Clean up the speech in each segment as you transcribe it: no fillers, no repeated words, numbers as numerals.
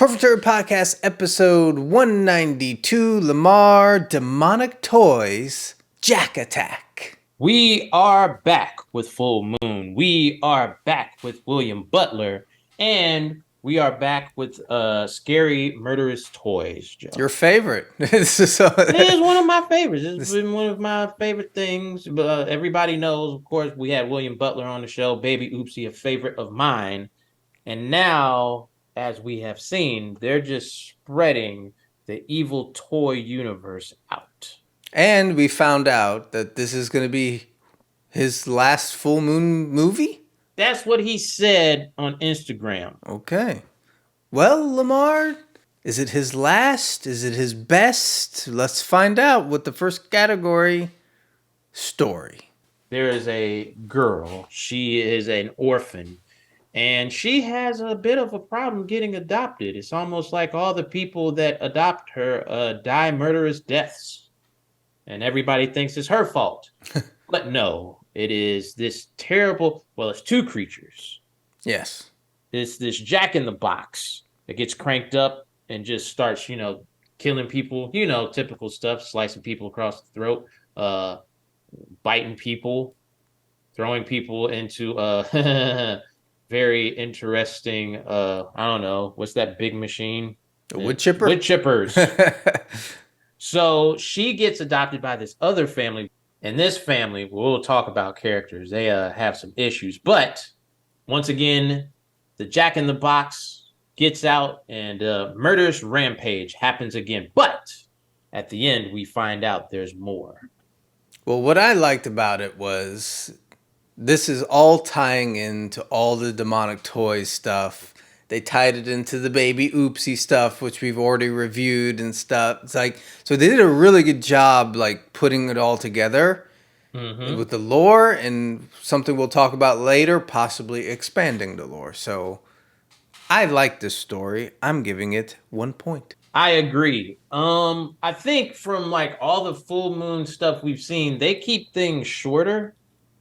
Perfect Turd Podcast, episode 192, Lamar Demonic Toys, Jack Attack. We are back with Full Moon. We are back with William Butler. And we are back with Scary Murderous Toys, Joe. Your favorite. It is one of my favorites. It's been one of my favorite things. But everybody knows, of course, we had William Butler on the show. Baby Oopsie, a favorite of mine. And now, as we have seen, they're just spreading the evil toy universe out. And we found out that this is going to be his last full moon movie? That's what he said on Instagram. Okay. Well, Lamar, is it his last? Is it his best? Let's find out with the first category, story. There is a girl. She is an orphan. And she has a bit of a problem getting adopted. It's almost like all the people that adopt her die murderous deaths. And everybody thinks it's her fault. But no, it is this terrible... Well, it's two creatures. Yes. It's this jack-in-the-box that gets cranked up and just starts, killing people. Typical stuff, slicing people across the throat, biting people, throwing people into... very interesting, I don't know, what's that big machine? A wood chipper? Wood chippers. So she gets adopted by this other family. And this family, we'll talk about characters. They have some issues. But once again, the jack-in-the-box gets out and murderous rampage happens again. But at the end, we find out there's more. Well, what I liked about it was... this is all tying into all the demonic toys stuff. They tied it into the Baby Oopsie stuff, which we've already reviewed and stuff. It's like, so they did a really good job, like, putting it all together with the lore and something we'll talk about later, possibly expanding the lore. So I like this story. I'm giving it 1 point. I agree. I think from like all the full moon stuff we've seen, they keep things shorter.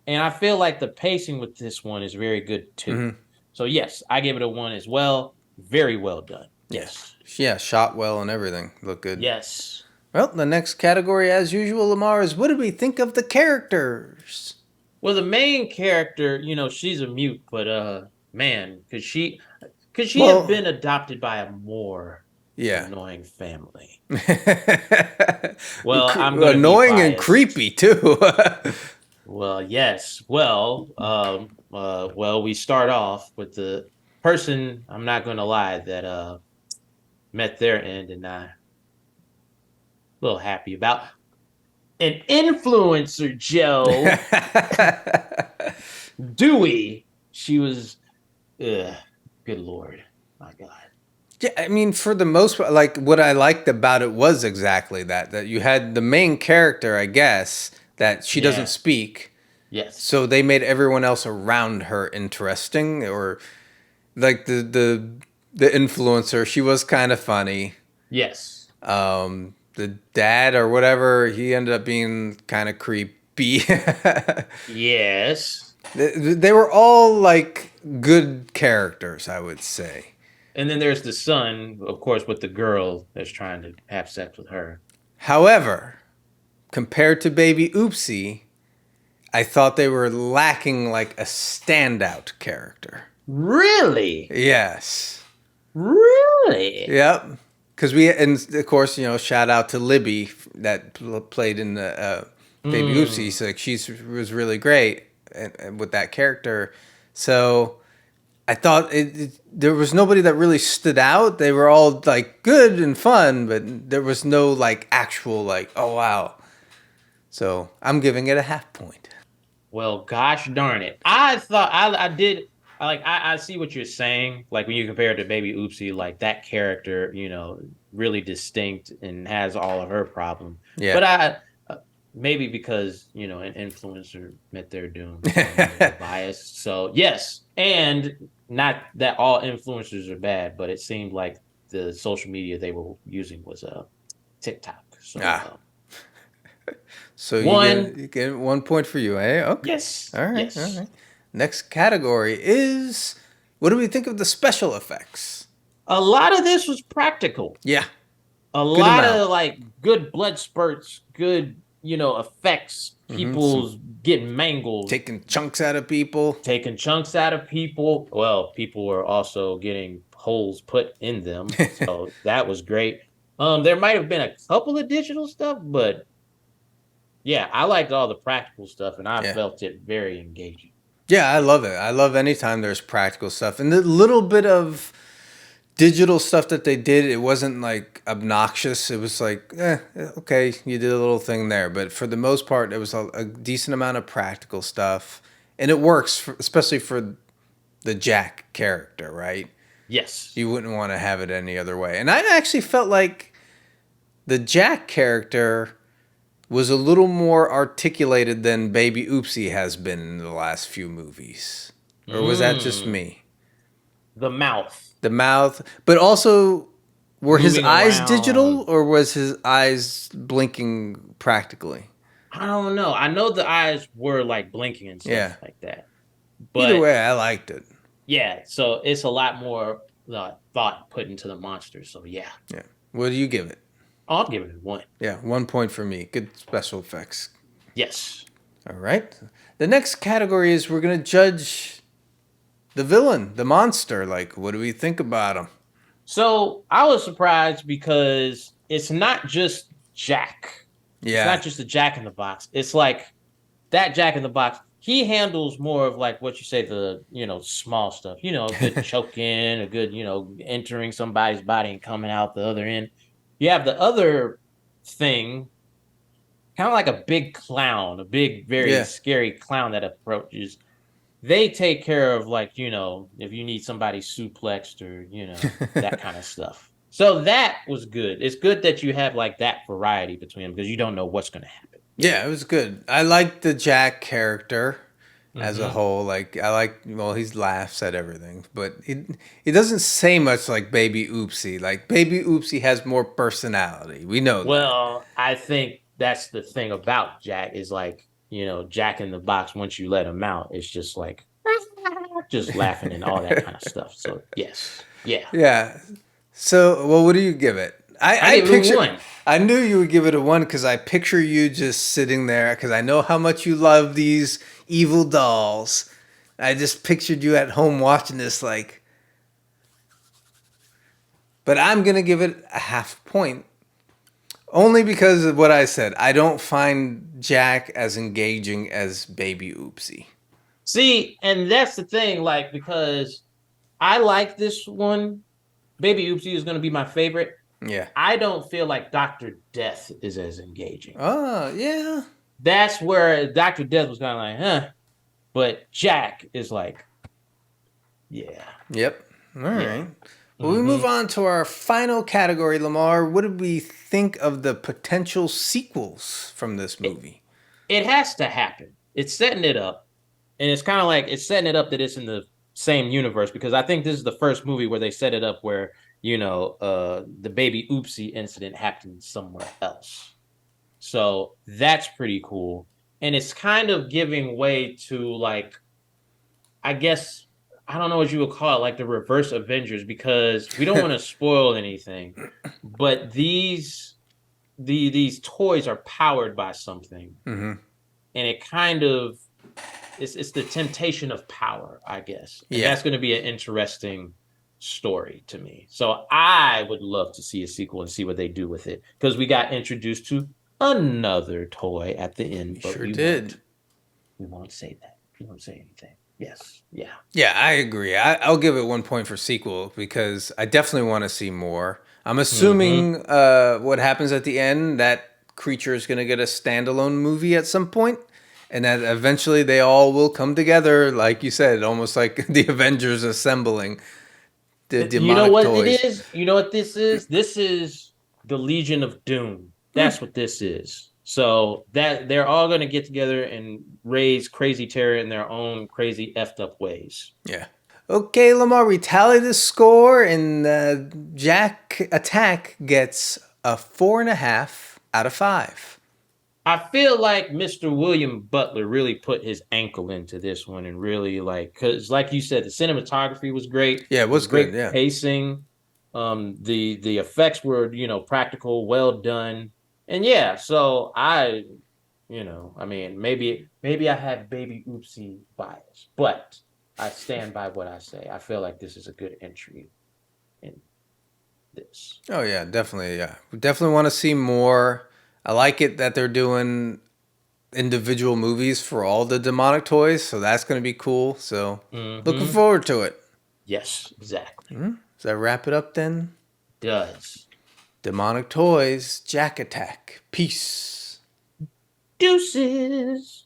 And I feel like the pacing with this one is very good, too. Mm-hmm. So, yes, I give it a 1 as well. Very well done. Yes. Yeah, shot well and everything. Look good. Yes. Well, the next category, as usual, Lamar, is what did we think of the characters? Well, the main character, she's a mute, but, man, could she have been adopted by a more annoying family? Well, I'm going to annoying and creepy, too. Well, yes. Well, we start off with the person, I'm not going to lie, that met their end and I'm a little happy about. An influencer, Joe. Dewey. She was, good Lord. My God. Yeah, I mean, for the most part, like, what I liked about it was exactly that you had the main character, I guess, that she doesn't speak. Yes. So they made everyone else around her interesting, or like the influencer, she was kind of funny. Yes. The dad or whatever, he ended up being kind of creepy. Yes. They were all like good characters, I would say. And then there's the son, of course, with the girl that's trying to have sex with her. However, compared to Baby Oopsie, I thought they were lacking like a standout character. Really? Yes. Really? Yep. Because and of course, shout out to Libby that played in the Baby Oopsie. So like, she was really great with that character. So I thought there was nobody that really stood out. They were all like good and fun, but there was no like actual like, oh wow. So I'm giving it a 0.5 point. Well, gosh darn it. I thought I see what you're saying. Like when you compare it to Baby Oopsie, like that character, really distinct and has all of her problem. Yeah. But I maybe because, an influencer met their doom. Biased. So yes. And not that all influencers are bad, but it seemed like the social media they were using was TikTok. So so you get 1 point for you, eh? Okay. Yes. All right. Yes. All right. Next category is, what do we think of the special effects? A lot of this was practical. Yeah, A good lot amount. of like good blood spurts, good, effects, Some people's getting mangled, taking chunks out of people. taking chunks out of people. Well, people were also getting holes put in them. So that was great. There might have been a couple of digital stuff, but yeah, I liked all the practical stuff and I Yeah. felt it very engaging. Yeah, I Yeah. love it. I love anytime there's practical stuff. And the little bit of digital stuff that they did, it wasn't like obnoxious. It was like, okay, you did a little thing there. But for the most part, it was a decent amount of practical stuff. And it works, especially for the Jack character, right? Yes. You wouldn't want to have it any other way. And I actually felt like the Jack character was a little more articulated than Baby Oopsie has been in the last few movies. Or was that just Mm, me? the mouth The mouth, but also were his moving eyes digital around. or was his eyes blinking practically? I don't know. I know the eyes were like blinking and stuff Yeah. like that. Either But way, I liked it. yeah, so it's a lot more thought put into the monster. So yeah, Yeah. What do you give it? I'll give it a one. Yeah, 1 point for me. Good special effects. Yes. All right. The next category is we're going to judge the villain, the monster. Like, what do we think about him? So I was surprised because it's not just Jack. It's not Yeah. just the Jack in the Box. It's like that Jack in the Box. He handles more of like what you say, the small stuff. A good choking, a good entering somebody's body and coming out the other end. You have the other thing, kind of like a big clown, a big, very Yeah. scary clown that approaches. They take care of like, if you need somebody suplexed or, that kind of stuff. So that was good. It's good that you have like that variety between them because you don't know what's going to happen. Yeah, it was good. I liked the Jack character as a Mm-hmm. whole. Like I like, well, he laughs at everything, but he doesn't say much like Baby Oopsie. Like Baby Oopsie has more personality. We know that. Well, I think that's the thing about Jack is like, Jack in the Box, once you let him out, it's just like, just laughing and all that kind of stuff. So, yes. Yeah. Yeah. So, well, what do you give it? I I give it a picture. one. I knew you would give it a 1 because I picture you just sitting there because I know how much you love these evil dolls. I just pictured you at home watching this, like. But I'm gonna give it a half point only because of what I said. I don't find Jack as engaging as Baby Oopsie. See, and that's the thing, like, because I like this one. Baby Oopsie is going to be my favorite. Yeah. I don't feel like Dr. Death is as engaging. Oh yeah. That's where Dr. Death was kind of like, huh. But Jack is like, yeah. Yep. All Yeah. right. Well, we move Mm-hmm. on to our final category, Lamar. What did we think of the potential sequels from this It, movie? it has to happen. It's setting it up. And it's kind of like it's setting it up that it's in the same universe because I think this is the first movie where they set it up where, the baby oopsie incident happened somewhere else. So that's pretty cool. And it's kind of giving way to like, I guess, I don't know what you would call it, like the reverse Avengers, because we don't want to spoil anything, but these toys are powered by something. Mm-hmm. And it kind of it's the temptation of power, I guess. And Yeah. that's going to be an interesting story to me. So I would love to see a sequel and see what they do with it because we got introduced to another toy at the end, but Sure did. we won't say that. We won't say anything. Yes. Yeah. Yeah, I agree. I'll give it 1 point for sequel because I definitely want to see more. I'm Mm-hmm. assuming what happens at the end, that creature is going to get a standalone movie at some point, and that eventually they all will come together, like you said, almost like the Avengers assembling the You know demonic what it toys. is? You know what this is? This is the Legion of Doom. That's what this is. So that they're all going to get together and raise crazy terror in their own crazy effed up ways. Yeah. Okay, Lamar, we tally the score, and Jack Attack gets a 4.5 out of 5. I feel like Mr. William Butler really put his ankle into this one and really like because like you said, the cinematography was great. Yeah, it It was was good. great Yeah. pacing. The effects were, practical, well done. And yeah, so I mean, maybe I have baby oopsie bias, but I stand by what I say. I feel like this is a good entry in this. Oh yeah, definitely. Yeah, we definitely want to see more. I like it that they're doing individual movies for all the demonic toys, so that's going to be cool. So looking Mm-hmm. forward to it. Yes, exactly. Does that wrap it up then? Does. Demonic toys, Jack Attack. Peace. Deuces.